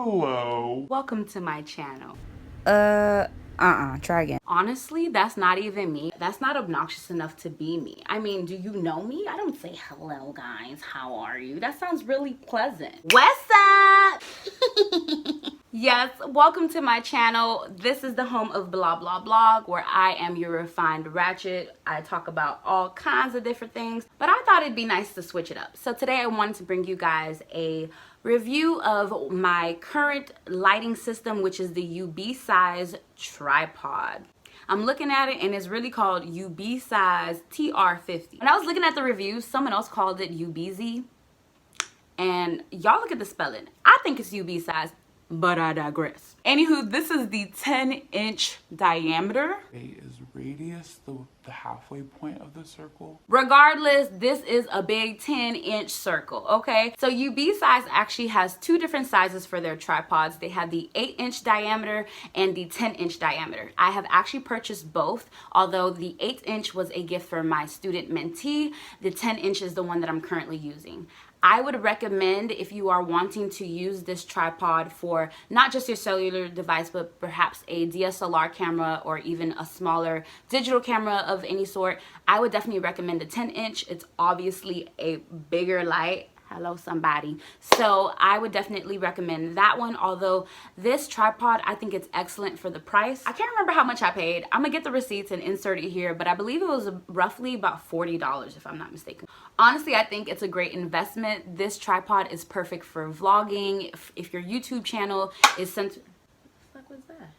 Hello. Welcome to my channel. Try again. Honestly, that's not even me. That's not obnoxious enough to be me. I mean, do you know me? I don't say, hello guys, how are you? That sounds really pleasant. What's up? Yes, welcome to my channel. This is the home of Blah Blah Blog, where I am your refined ratchet. I talk about all kinds of different things, but I thought it'd be nice to switch it up. So today I wanted to bring you guys a review of my current lighting system, which is the Ubeesize Tripod. I'm looking at it and it's really called Ubeesize TR50. When I was looking at the reviews, someone else called it Ubeezy. And y'all look at the spelling. I think it's Ubeesize, but I digress. Anywho, this is the 10-inch diameter. Is radius the halfway point of the circle? Regardless, this is a big 10-inch circle, okay? So Ubeesize actually has two different sizes for their tripods. They have the 8-inch diameter and the 10-inch diameter. I have actually purchased both, although the 8-inch was a gift for my student mentee. The 10-inch is the one that I'm currently using. I would recommend, if you are wanting to use this tripod for not just your cellular device, but perhaps a DSLR camera or even a smaller digital camera of any sort, I would definitely recommend the 10-inch. It's obviously a bigger light. Hello, somebody. So I would definitely recommend that one, although this tripod, I think it's excellent for the price. I can't remember how much I paid. I'm gonna get the receipts and insert it here, but I believe it was roughly about $40 if I'm not mistaken. Honestly, I think it's a great investment. This tripod is perfect for vlogging. If your YouTube channel is what the fuck was that?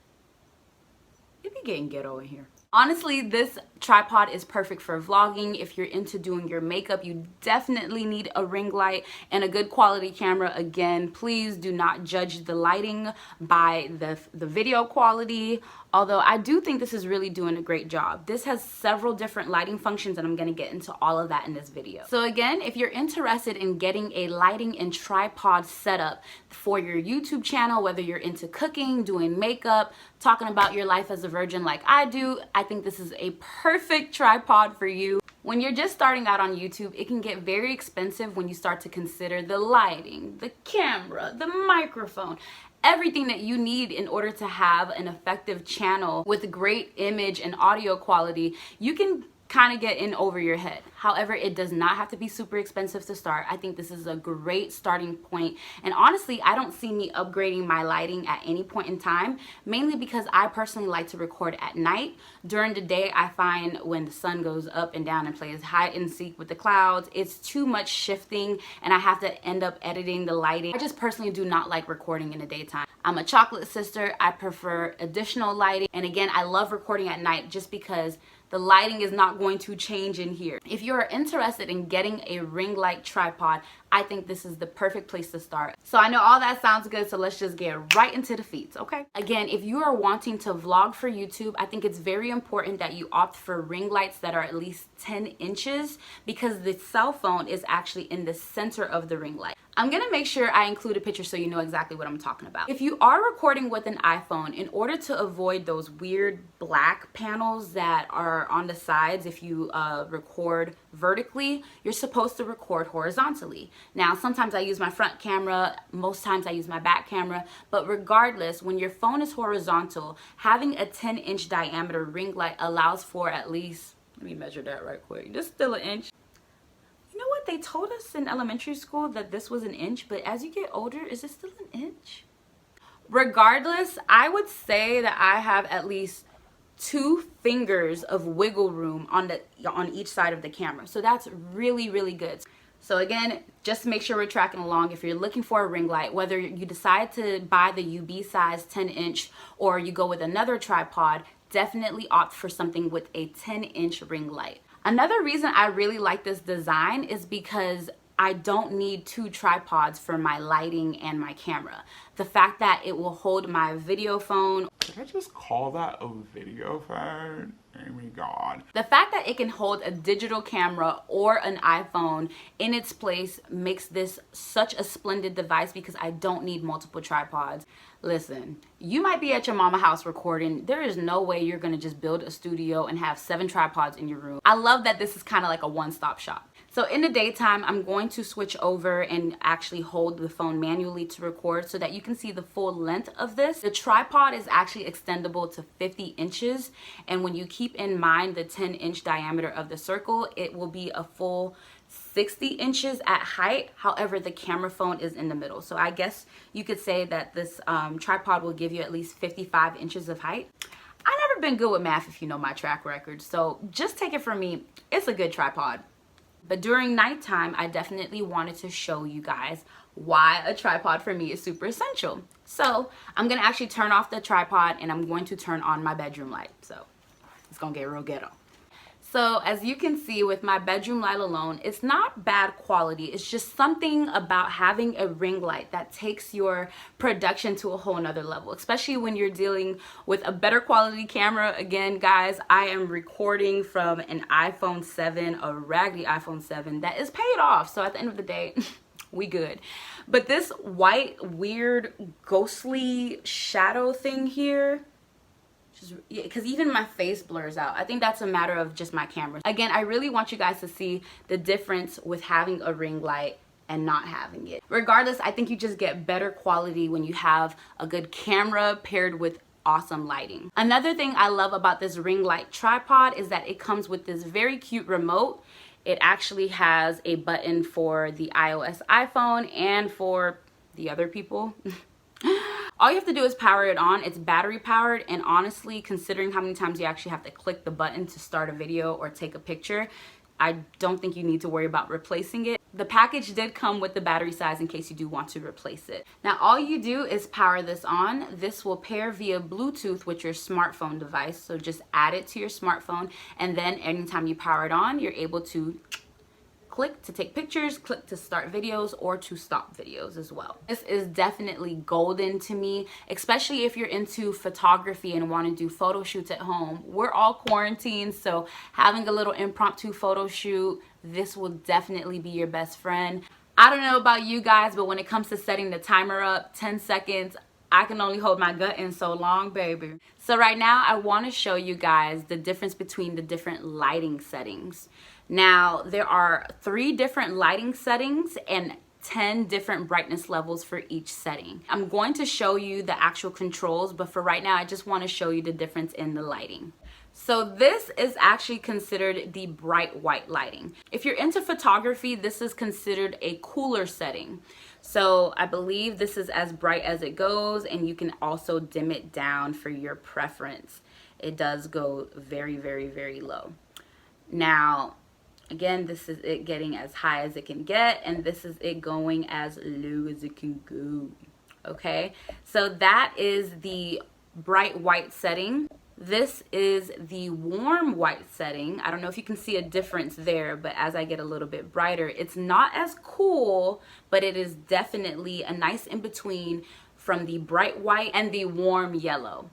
It be getting ghetto in here. Honestly, this tripod is perfect for vlogging. If you're into doing your makeup, you definitely need a ring light and a good quality camera. Again, please do not judge the lighting by the video quality, although I do think this is really doing a great job. This has several different lighting functions and I'm going to get into all of that in this video. So again, if you're interested in getting a lighting and tripod setup for your YouTube channel, whether you're into cooking, doing makeup, talking about your life as a virgin like I do, I think this is a perfect tripod for you. When you're just starting out on YouTube, it can get very expensive when you start to consider the lighting, the camera, the microphone, everything that you need in order to have an effective channel with great image and audio quality. You can kind of get in over your head. However, it does not have to be super expensive to start. I think this is a great starting point. And honestly, I don't see me upgrading my lighting at any point in time, mainly because I personally like to record at night. During the day, I find when the sun goes up and down and plays hide and seek with the clouds, it's too much shifting and I have to end up editing the lighting. I just personally do not like recording in the daytime. I'm a chocolate sister. I prefer additional lighting. And again, I love recording at night just because the lighting is not going to change in here. If you're interested in getting a ring light tripod, I think this is the perfect place to start. So I know all that sounds good, so let's just get right into the feats, okay? Again, if you are wanting to vlog for YouTube, I think it's very important that you opt for ring lights that are at least 10 inches because the cell phone is actually in the center of the ring light. I'm gonna make sure I include a picture so you know exactly what I'm talking about. If you are recording with an iPhone, in order to avoid those weird black panels that are on the sides if you record vertically, you're supposed to record horizontally. Now, sometimes I use my front camera, most times I use my back camera, but regardless, when your phone is horizontal, having a 10-inch diameter ring light allows for at least, let me measure that right quick, just still an inch. You know what, they told us in elementary school that this was an inch, but as you get older, is it still an inch? Regardless, I would say that I have at least 2 fingers of wiggle room on each side of the camera. So that's really, really good. So again, just to make sure we're tracking along, if you're looking for a ring light, whether you decide to buy the Ubeesize 10-inch or you go with another tripod, definitely opt for something with a 10-inch ring light. Another reason I really like this design is because I don't need 2 tripods for my lighting and my camera. The fact that it will hold my video phone. Did I just call that a video phone? Oh my god. The fact that it can hold a digital camera or an iPhone in its place makes this such a splendid device because I don't need multiple tripods. Listen, you might be at your mama house recording. There is no way you're gonna just build a studio and have 7 tripods in your room. I love that this is kind of like a one-stop shop. So in the daytime, I'm going to switch over and actually hold the phone manually to record so that you can see the full length of this. The tripod is actually extendable to 50 inches. And when you keep in mind the 10-inch diameter of the circle, it will be a full 60 inches at height. However, the camera phone is in the middle. So I guess you could say that this tripod will give you at least 55 inches of height. I've never been good with math if you know my track record. So just take it from me, it's a good tripod. But during nighttime, I definitely wanted to show you guys why a tripod for me is super essential. So I'm gonna actually turn off the tripod and I'm going to turn on my bedroom light. So it's gonna get real ghetto. So as you can see with my bedroom light alone, it's not bad quality. It's just something about having a ring light that takes your production to a whole nother level, especially when you're dealing with a better quality camera. Again, guys, I am recording from an iPhone 7, a raggedy iPhone 7 that is paid off. So at the end of the day, we good. But this white, weird, ghostly shadow thing here, because even my face blurs out. I think that's a matter of just my camera. Again, I really want you guys to see the difference with having a ring light and not having it. Regardless, I think you just get better quality when you have a good camera paired with awesome lighting. Another thing I love about this ring light tripod is that it comes with this very cute remote. It actually has a button for the iOS iPhone and for the other people. All you have to do is power it on. It's battery powered, and honestly, considering how many times you actually have to click the button to start a video or take a picture, I don't think you need to worry about replacing it. The package did come with the battery size in case you do want to replace it. Now all you do is power this on. This will pair via Bluetooth with your smartphone device, so just add it to your smartphone, and then anytime you power it on, you're able to click to take pictures, click to start videos, or to stop videos as well. This is definitely golden to me, especially if you're into photography and want to do photo shoots at home. We're all quarantined, so having a little impromptu photo shoot, this will definitely be your best friend. I don't know about you guys, but when it comes to setting the timer up, 10 seconds, I can only hold my gut in so long, baby. So right now, I want to show you guys the difference between the different lighting settings. Now, there are 3 different lighting settings and 10 different brightness levels for each setting. I'm going to show you the actual controls, but for right now, I just want to show you the difference in the lighting. So this is actually considered the bright white lighting. If you're into photography, this is considered a cooler setting. So I believe this is as bright as it goes, and you can also dim it down for your preference. It does go very, very, very low. Now, again, this is it getting as high as it can get, and this is it going as low as it can go. Okay, so that is the bright white setting. This is the warm white setting. I don't know if you can see a difference there, but as I get a little bit brighter, it's not as cool, but it is definitely a nice in between from the bright white and the warm yellow.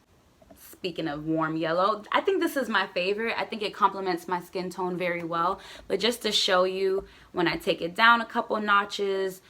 Speaking of warm yellow, I think this is my favorite. I think it complements my skin tone very well. But just to show you, when I take it down a couple notches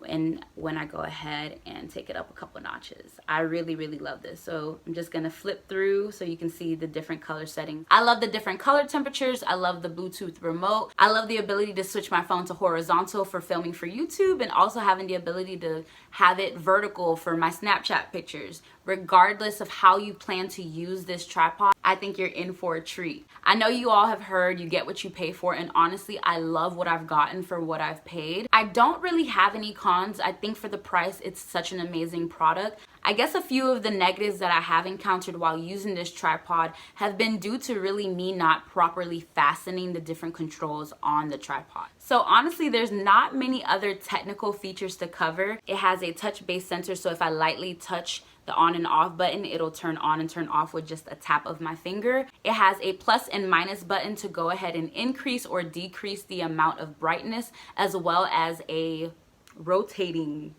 and when I go ahead and take it up a couple notches, I really, really love this. So I'm just gonna flip through so you can see the different color settings. I love the different color temperatures. I love the Bluetooth remote. I love the ability to switch my phone to horizontal for filming for YouTube, and also having the ability to have it vertical for my Snapchat pictures. Regardless of how you plan to use this tripod, I think you're in for a treat. I know you all have heard you get what you pay for, and honestly, I love what I've gotten for what I've paid. I don't really have any cons. I think for the price, it's such an amazing product. I guess a few of the negatives that I have encountered while using this tripod have been due to really me not properly fastening the different controls on the tripod. So honestly, there's not many other technical features to cover. It has a touch-based sensor, so if I lightly touch the on and off button, it'll turn on and turn off with just a tap of my finger. It has a plus and minus button to go ahead and increase or decrease the amount of brightness, as well as a rotating,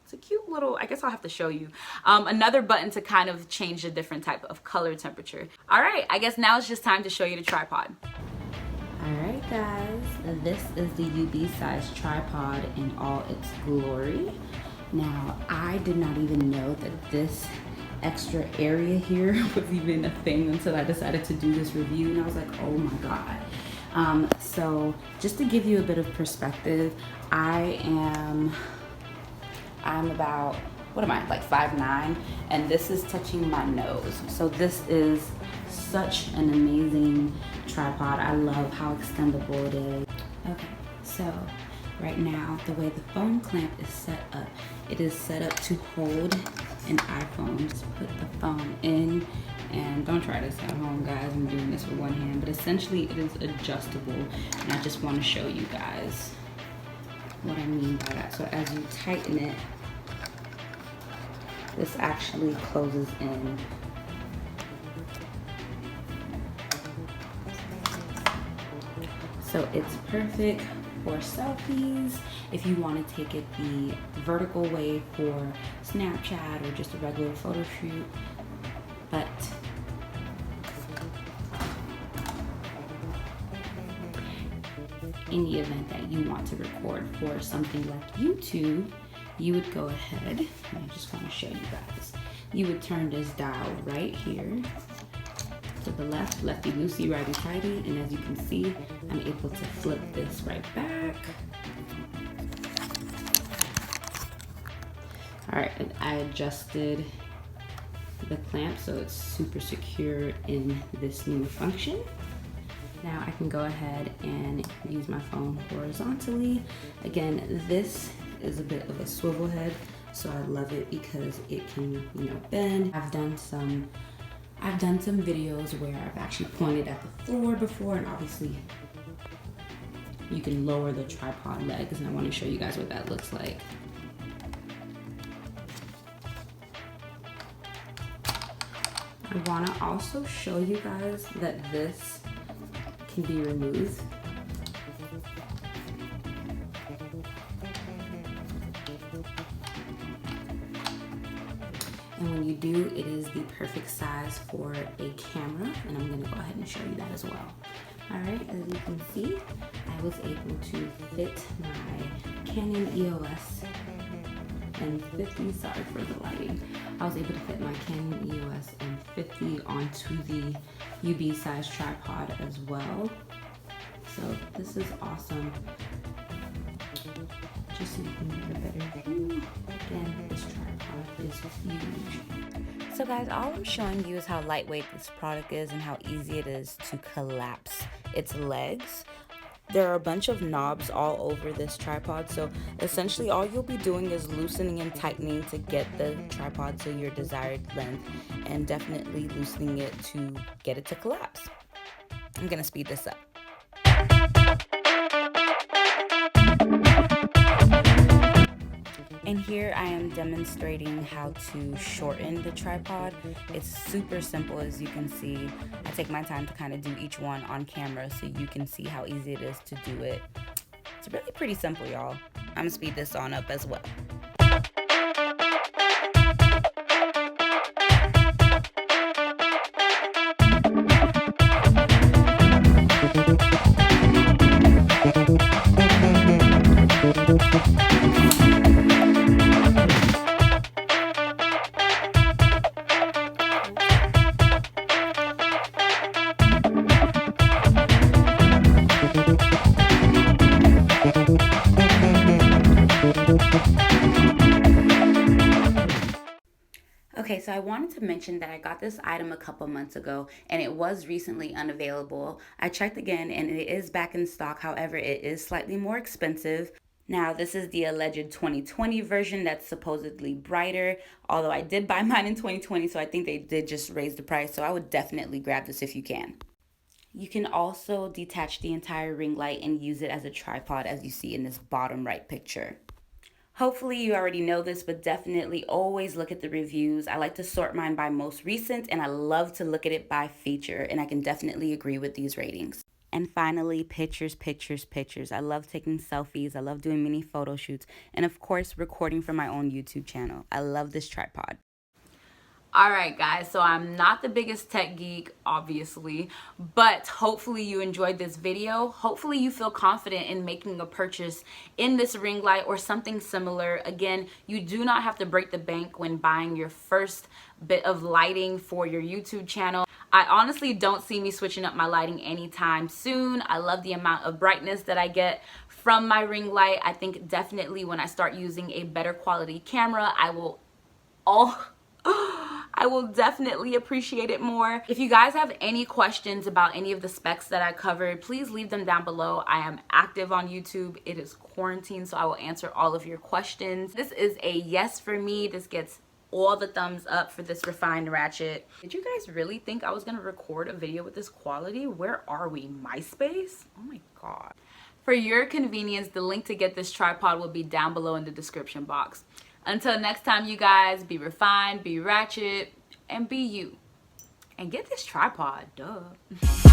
it's a cute little, I guess I'll have to show you, another button to kind of change the different type of color temperature. All right, I guess now it's just time to show you the tripod. All right, guys, this is the Ubeesize tripod in all its glory. Now, I did not even know that this extra area here was even a thing until I decided to do this review, and I was like, oh my God. So just to give you a bit of perspective, I'm about, what am I, like 5'9", and this is touching my nose. So this is such an amazing tripod. I love how extendable it is. Okay, so right now, the way the phone clamp is set up, it is set up to hold an iPhone. Just put the phone in, and don't try this at home, guys. I'm doing this with one hand, but essentially it is adjustable, and I just want to show you guys what I mean by that. So as you tighten it, this actually closes in. So it's perfect for selfies, if you want to take it the vertical way for Snapchat or just a regular photo shoot. But in the event that you want to record for something like YouTube, you would go ahead, and I just want to show you guys, you would turn this dial right here to the left, lefty loosey, righty tighty, and as you can see, I'm able to flip this right back. All right, and I adjusted the clamp so it's super secure in this new function. Now I can go ahead and use my phone horizontally. Again, this is a bit of a swivel head, so I love it because it can, you know, bend. I've done some videos where I've actually pointed at the floor before, and obviously you can lower the tripod legs, and I want to show you guys what that looks like. I want to also show you guys that this can be removed. And when you do, it is the perfect size for a camera, and I'm gonna go ahead and show you that as well. All right, as you can see, I was able to fit my Canon EOS M50, sorry for the lighting. I was able to fit my Canon EOS M50 onto the Ubeesize tripod as well. So this is awesome. Just so you can get a better view. Again, this tripod is huge. So guys, all I'm showing you is how lightweight this product is and how easy it is to collapse its legs. There are a bunch of knobs all over this tripod, so essentially all you'll be doing is loosening and tightening to get the tripod to your desired length, and definitely loosening it to get it to collapse. I'm gonna speed this up. And here I am demonstrating how to shorten the tripod. It's super simple, as you can see. I take my time to kind of do each one on camera so you can see how easy it is to do it. It's really pretty simple, y'all. I'm gonna speed this on up as well. Okay, so I wanted to mention that I got this item a couple months ago and it was recently unavailable. I checked again and it is back in stock. However, it is slightly more expensive. Now, this is the alleged 2020 version that's supposedly brighter, although I did buy mine in 2020, so I think they did just raise the price. So I would definitely grab this if you can. You can also detach the entire ring light and use it as a tripod, as you see in this bottom right picture. Hopefully you already know this, but definitely always look at the reviews. I like to sort mine by most recent, and I love to look at it by feature, and I can definitely agree with these ratings. And finally, pictures, pictures, pictures. I love taking selfies. I love doing mini photo shoots, and of course, recording for my own YouTube channel. I love this tripod. Alright guys, so I'm not the biggest tech geek, obviously, but hopefully you enjoyed this video. Hopefully you feel confident in making a purchase in this ring light or something similar. Again, you do not have to break the bank when buying your first bit of lighting for your YouTube channel. I honestly don't see me switching up my lighting anytime soon. I love the amount of brightness that I get from my ring light. I think definitely when I start using a better quality camera, I will definitely appreciate it more. If you guys have any questions about any of the specs that I covered, please leave them down below. I am active on YouTube. It is quarantine, so I will answer all of your questions. This is a yes for me. This gets all the thumbs up for this refined ratchet. Did you guys really think I was gonna record a video with this quality? Where are we? MySpace? Oh my god. For your convenience, the link to get this tripod will be down below in the description box. Until next time, you guys, be refined, be ratchet, and be you. And get this tripod, duh.